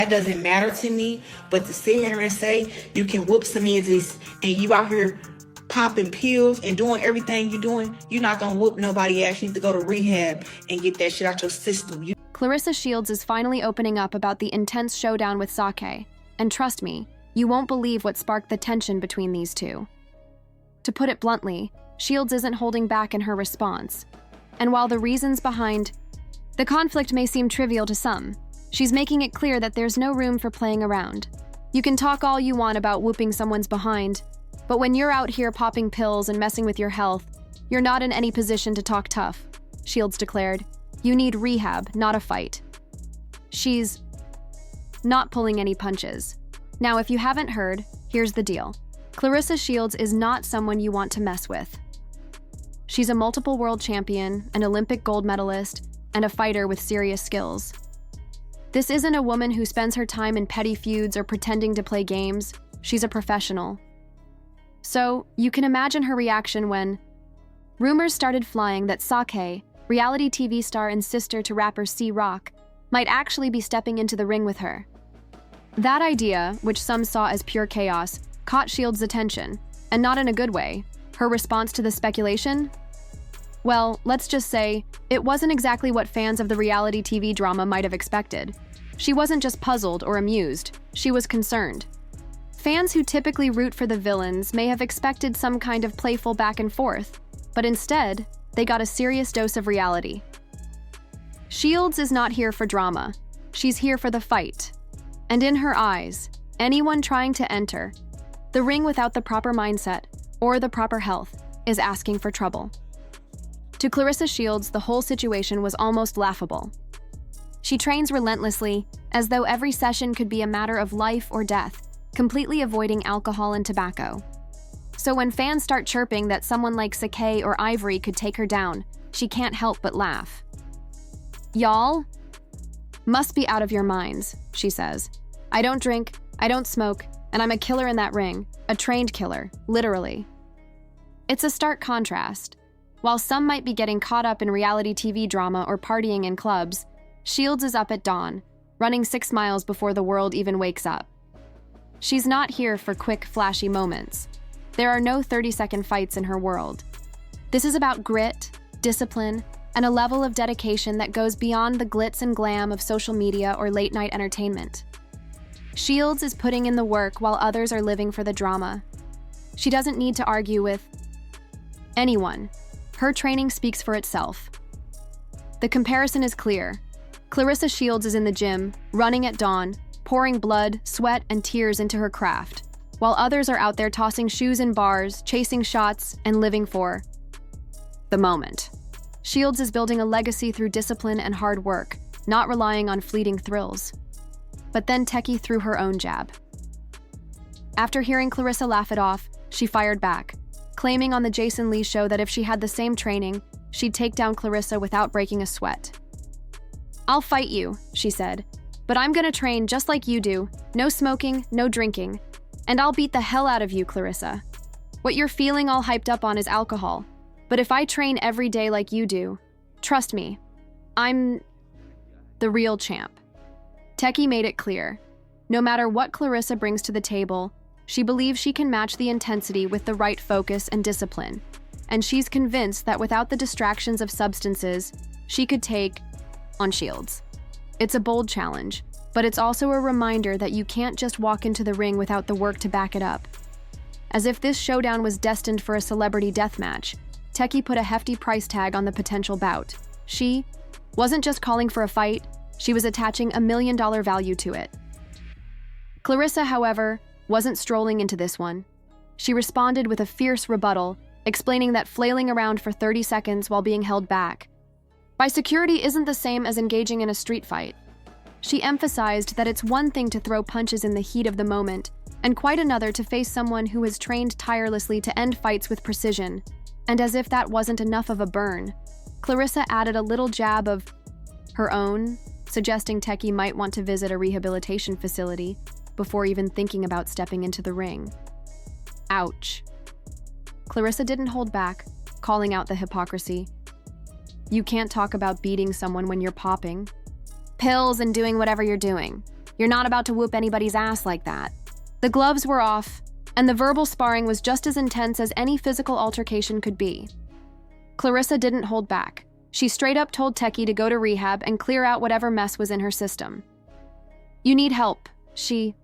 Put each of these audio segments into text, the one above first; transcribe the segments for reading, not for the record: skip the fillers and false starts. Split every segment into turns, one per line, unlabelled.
That doesn't matter to me. But to sit here and say you can whoop some edges and you out here popping pills and doing everything you're doing, you're not gonna whoop nobody ass. You need to go to rehab and get that shit out your system.
Claressa Shields is finally opening up about the intense showdown with Sake. And trust me, you won't believe what sparked the tension between these two. To put it bluntly, Shields isn't holding back in her response. And while the reasons behind the conflict may seem trivial to some, she's making it clear that there's no room for playing around. You can talk all you want about whooping someone's behind, but when you're out here popping pills and messing with your health, you're not in any position to talk tough, Shields declared. You need rehab, not a fight. She's not pulling any punches. Now, if you haven't heard, here's the deal. Claressa Shields is not someone you want to mess with. She's a multiple world champion, an Olympic gold medalist, and a fighter with serious skills. This isn't a woman who spends her time in petty feuds or pretending to play games. She's a professional. So, you can imagine her reaction when rumors started flying that Sake, reality TV star and sister to rapper C-Rock, might actually be stepping into the ring with her. That idea, which some saw as pure chaos, caught Shields' attention, and not in a good way. Her response to the speculation? Well, let's just say, it wasn't exactly what fans of the reality TV drama might have expected. She wasn't just puzzled or amused, she was concerned. Fans who typically root for the villains may have expected some kind of playful back and forth, but instead, they got a serious dose of reality. Shields is not here for drama. She's here for the fight. And in her eyes, anyone trying to enter the ring without the proper mindset or the proper health is asking for trouble. To Claressa Shields, the whole situation was almost laughable. She trains relentlessly, as though every session could be a matter of life or death, completely avoiding alcohol and tobacco. So when fans start chirping that someone like Sake or Ivory could take her down, she can't help but laugh. Y'all must be out of your minds, she says. I don't drink, I don't smoke, and I'm a killer in that ring, a trained killer, literally. It's a stark contrast. While some might be getting caught up in reality TV drama or partying in clubs, Shields is up at dawn, running 6 miles before the world even wakes up. She's not here for quick, flashy moments. There are no 30-second fights in her world. This is about grit, discipline, and a level of dedication that goes beyond the glitz and glam of social media or late-night entertainment. Shields is putting in the work while others are living for the drama. She doesn't need to argue with anyone. Her training speaks for itself. The comparison is clear. Claressa Shields is in the gym, running at dawn, pouring blood, sweat, and tears into her craft, while others are out there tossing shoes in bars, chasing shots, and living for the moment. Shields is building a legacy through discipline and hard work, not relying on fleeting thrills. But then Tesehki threw her own jab. After hearing Claressa laugh it off, she fired back, claiming on the Jason Lee show that if she had the same training, she'd take down Claressa without breaking a sweat. I'll fight you, she said, but I'm gonna train just like you do, no smoking, no drinking, and I'll beat the hell out of you, Claressa. What you're feeling all hyped up on is alcohol, but if I train every day like you do, trust me, I'm the real champ. Tesehki made it clear. No matter what Claressa brings to the table, she believes she can match the intensity with the right focus and discipline, and she's convinced that without the distractions of substances, she could take on Shields. It's a bold challenge, but it's also a reminder that you can't just walk into the ring without the work to back it up. As if this showdown was destined for a celebrity deathmatch, Tesehki put a hefty price tag on the potential bout. She wasn't just calling for a fight, she was attaching $1 million value to it. Claressa, however, wasn't strolling into this one. She responded with a fierce rebuttal, explaining that flailing around for 30 seconds while being held back by security isn't the same as engaging in a street fight. She emphasized that it's one thing to throw punches in the heat of the moment, and quite another to face someone who has trained tirelessly to end fights with precision. And as if that wasn't enough of a burn, Claressa added a little jab of her own, suggesting Tesehki might want to visit a rehabilitation facility before even thinking about stepping into the ring. Ouch. Claressa didn't hold back, calling out the hypocrisy. You can't talk about beating someone when you're popping pills and doing whatever you're doing. You're not about to whoop anybody's ass like that. The gloves were off, and the verbal sparring was just as intense as any physical altercation could be. Claressa didn't hold back. She straight up told Tesehki to go to rehab and clear out whatever mess was in her system. "You need help," she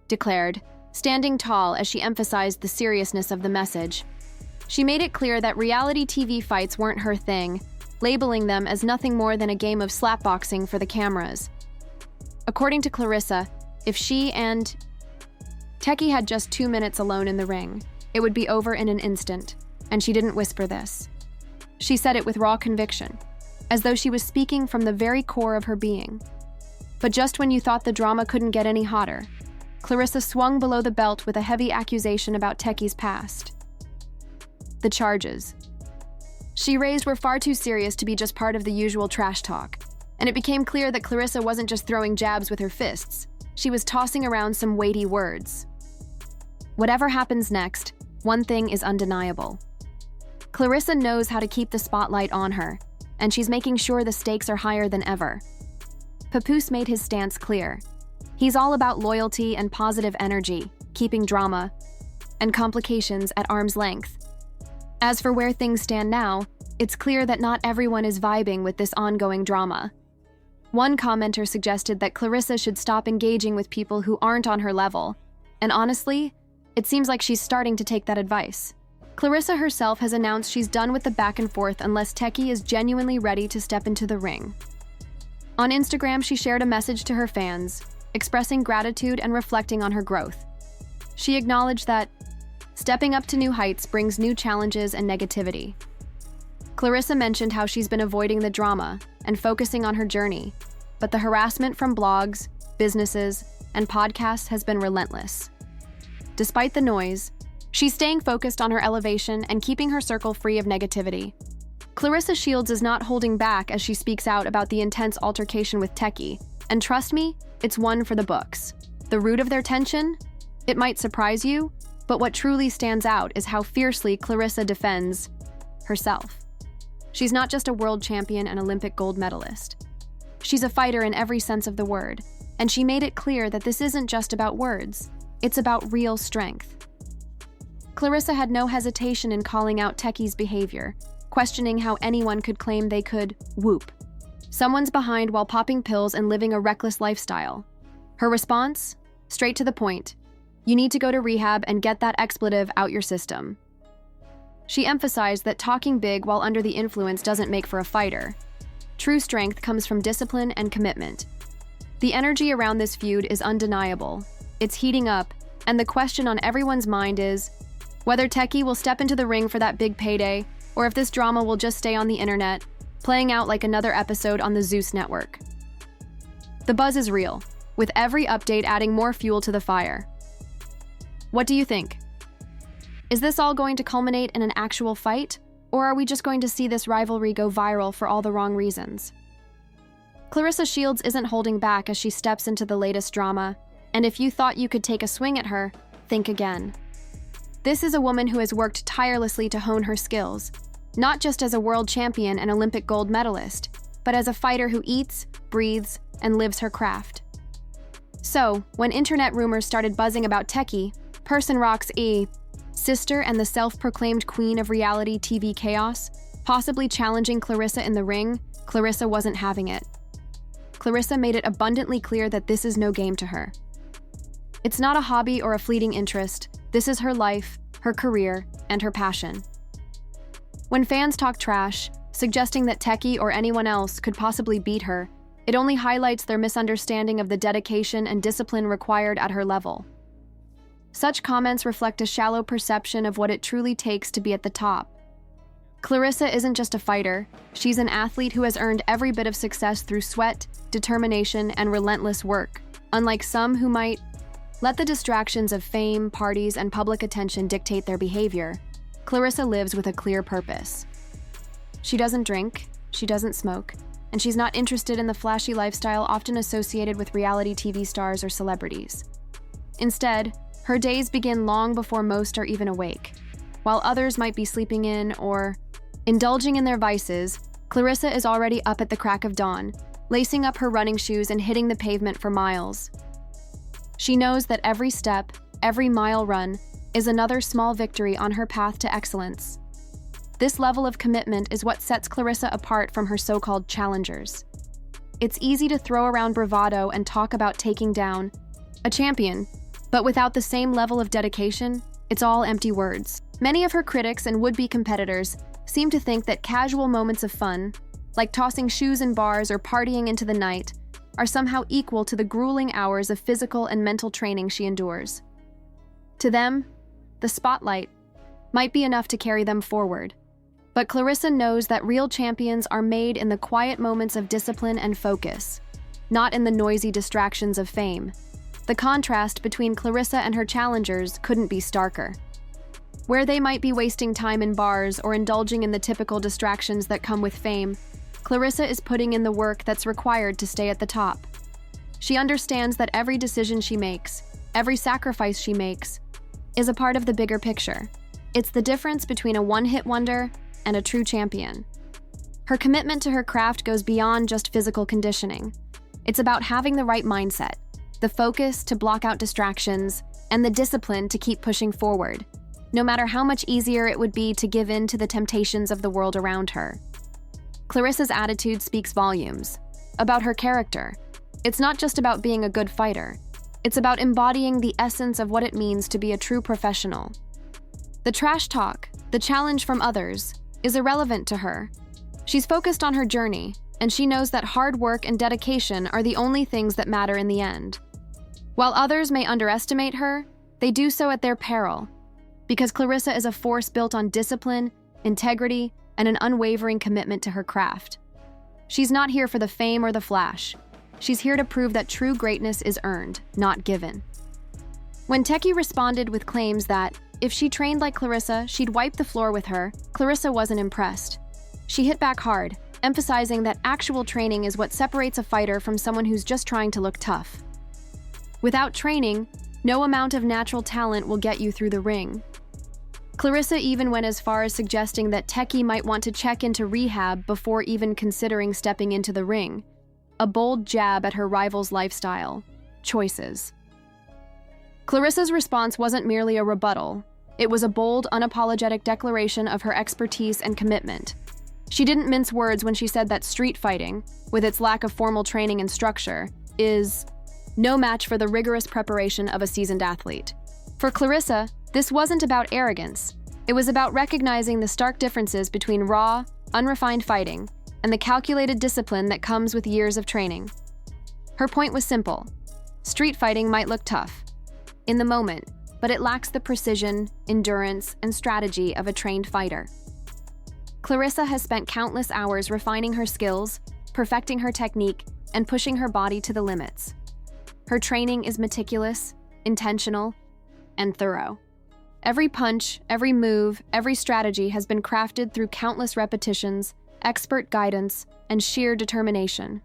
declared, standing tall as she emphasized the seriousness of the message. She made it clear that reality TV fights weren't her thing, labeling them as nothing more than a game of slapboxing for the cameras. According to Claressa, if she and Tesehki had just 2 minutes alone in the ring, it would be over in an instant, and she didn't whisper this. She said it with raw conviction, as though she was speaking from the very core of her being. But just when you thought the drama couldn't get any hotter, Claressa swung below the belt with a heavy accusation about Tesehki's past. The charges she raised were far too serious to be just part of the usual trash talk, and it became clear that Claressa wasn't just throwing jabs with her fists, she was tossing around some weighty words. Whatever happens next, one thing is undeniable. Claressa knows how to keep the spotlight on her, and she's making sure the stakes are higher than ever. Papoose made his stance clear. He's all about loyalty and positive energy, keeping drama and complications at arm's length. As for where things stand now, it's clear that not everyone is vibing with this ongoing drama. One commenter suggested that Claressa should stop engaging with people who aren't on her level, and honestly, it seems like she's starting to take that advice. Claressa herself has announced she's done with the back and forth unless Tesehki is genuinely ready to step into the ring. On Instagram, she shared a message to her fans, expressing gratitude and reflecting on her growth. She acknowledged that stepping up to new heights brings new challenges and negativity. Claressa mentioned how she's been avoiding the drama and focusing on her journey, but the harassment from blogs, businesses, and podcasts has been relentless. Despite the noise, she's staying focused on her elevation and keeping her circle free of negativity. Claressa Shields is not holding back as she speaks out about the intense altercation with Tesehki, and trust me, it's one for the books. The root of their tension? It might surprise you, but what truly stands out is how fiercely Claressa defends herself. She's not just a world champion and Olympic gold medalist. She's a fighter in every sense of the word, and she made it clear that this isn't just about words, it's about real strength. Claressa had no hesitation in calling out Tesehki's behavior, questioning how anyone could claim they could whoop someone's behind while popping pills and living a reckless lifestyle. Her response? Straight to the point. You need to go to rehab and get that expletive out your system. She emphasized that talking big while under the influence doesn't make for a fighter. True strength comes from discipline and commitment. The energy around this feud is undeniable. It's heating up, and the question on everyone's mind is whether Tesehki will step into the ring for that big payday, or if this drama will just stay on the internet, playing out like another episode on the Zeus network. The buzz is real, with every update adding more fuel to the fire. What do you think? Is this all going to culminate in an actual fight, or are we just going to see this rivalry go viral for all the wrong reasons? Claressa Shields isn't holding back as she steps into the latest drama, and if you thought you could take a swing at her, think again. This is a woman who has worked tirelessly to hone her skills, not just as a world champion and Olympic gold medalist, but as a fighter who eats, breathes, and lives her craft. So, when internet rumors started buzzing about Tesehki, Person Rock's sister and the self-proclaimed queen of reality TV chaos, possibly challenging Claressa in the ring, Claressa wasn't having it. Claressa made it abundantly clear that this is no game to her. It's not a hobby or a fleeting interest. This is her life, her career, and her passion. When fans talk trash, suggesting that Tesehki or anyone else could possibly beat her, it only highlights their misunderstanding of the dedication and discipline required at her level. Such comments reflect a shallow perception of what it truly takes to be at the top. Claressa isn't just a fighter, she's an athlete who has earned every bit of success through sweat, determination, and relentless work, unlike some who might let the distractions of fame, parties, and public attention dictate their behavior. Claressa lives with a clear purpose. She doesn't drink, she doesn't smoke, and she's not interested in the flashy lifestyle often associated with reality TV stars or celebrities. Instead, her days begin long before most are even awake. While others might be sleeping in or indulging in their vices, Claressa is already up at the crack of dawn, lacing up her running shoes and hitting the pavement for miles. She knows that every step, every mile run, is another small victory on her path to excellence. This level of commitment is what sets Claressa apart from her so-called challengers. It's easy to throw around bravado and talk about taking down a champion, but without the same level of dedication, it's all empty words. Many of her critics and would-be competitors seem to think that casual moments of fun, like tossing shoes in bars or partying into the night, are somehow equal to the grueling hours of physical and mental training she endures. To them, the spotlight might be enough to carry them forward. But Claressa knows that real champions are made in the quiet moments of discipline and focus, not in the noisy distractions of fame. The contrast between Claressa and her challengers couldn't be starker. Where they might be wasting time in bars or indulging in the typical distractions that come with fame, Claressa is putting in the work that's required to stay at the top. She understands that every decision she makes, every sacrifice she makes, is a part of the bigger picture. It's the difference between a one-hit wonder and a true champion. Her commitment to her craft goes beyond just physical conditioning. It's about having the right mindset, the focus to block out distractions, and the discipline to keep pushing forward, no matter how much easier it would be to give in to the temptations of the world around her. Claressa's attitude speaks volumes about her character. It's not just about being a good fighter. It's about embodying the essence of what it means to be a true professional. The trash talk, the challenge from others, is irrelevant to her. She's focused on her journey, and she knows that hard work and dedication are the only things that matter in the end. While others may underestimate her, they do so at their peril, because Claressa is a force built on discipline, integrity, and an unwavering commitment to her craft. She's not here for the fame or the flash. She's here to prove that true greatness is earned, not given. When Tesehki responded with claims that, if she trained like Claressa, she'd wipe the floor with her, Claressa wasn't impressed. She hit back hard, emphasizing that actual training is what separates a fighter from someone who's just trying to look tough. Without training, no amount of natural talent will get you through the ring. Claressa even went as far as suggesting that Tesehki might want to check into rehab before even considering stepping into the ring, a bold jab at her rival's lifestyle, choices. Claressa's response wasn't merely a rebuttal. It was a bold, unapologetic declaration of her expertise and commitment. She didn't mince words when she said that street fighting, with its lack of formal training and structure, is no match for the rigorous preparation of a seasoned athlete. For Claressa, this wasn't about arrogance. It was about recognizing the stark differences between raw, unrefined fighting and the calculated discipline that comes with years of training. Her point was simple. Street fighting might look tough in the moment, but it lacks the precision, endurance, and strategy of a trained fighter. Claressa has spent countless hours refining her skills, perfecting her technique, and pushing her body to the limits. Her training is meticulous, intentional, and thorough. Every punch, every move, every strategy has been crafted through countless repetitions, expert guidance, and sheer determination.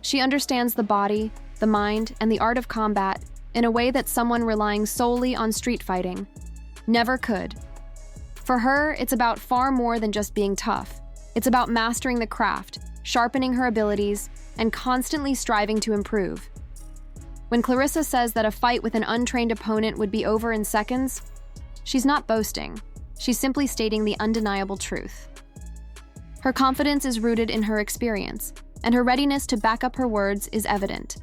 She understands the body, the mind, and the art of combat in a way that someone relying solely on street fighting never could. For her, it's about far more than just being tough. It's about mastering the craft, sharpening her abilities, and constantly striving to improve. When Claressa says that a fight with an untrained opponent would be over in seconds, she's not boasting. She's simply stating the undeniable truth. Her confidence is rooted in her experience, and her readiness to back up her words is evident.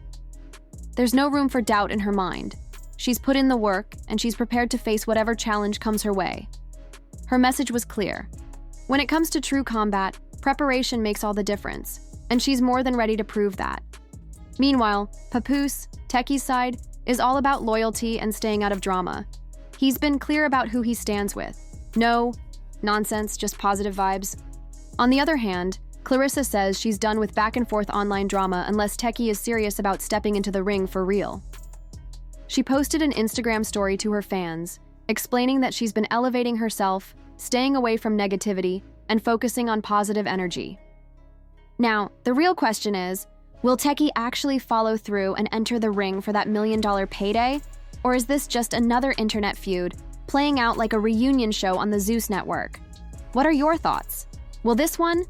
There's no room for doubt in her mind. She's put in the work, and she's prepared to face whatever challenge comes her way. Her message was clear. When it comes to true combat, preparation makes all the difference, and she's more than ready to prove that. Meanwhile, Papoose, Tesehki's side, is all about loyalty and staying out of drama. He's been clear about who he stands with. No nonsense, just positive vibes. On the other hand, Claressa says she's done with back-and-forth online drama unless Tesehki is serious about stepping into the ring for real. She posted an Instagram story to her fans, explaining that she's been elevating herself, staying away from negativity, and focusing on positive energy. Now, the real question is, will Tesehki actually follow through and enter the ring for that $1 million payday? Or is this just another internet feud, playing out like a reunion show on the Zeus network? What are your thoughts? Will this one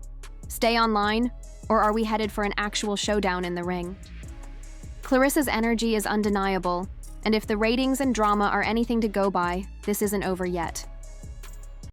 stay online, or are we headed for an actual showdown in the ring? Clarissa's energy is undeniable, and if the ratings and drama are anything to go by, this isn't over yet.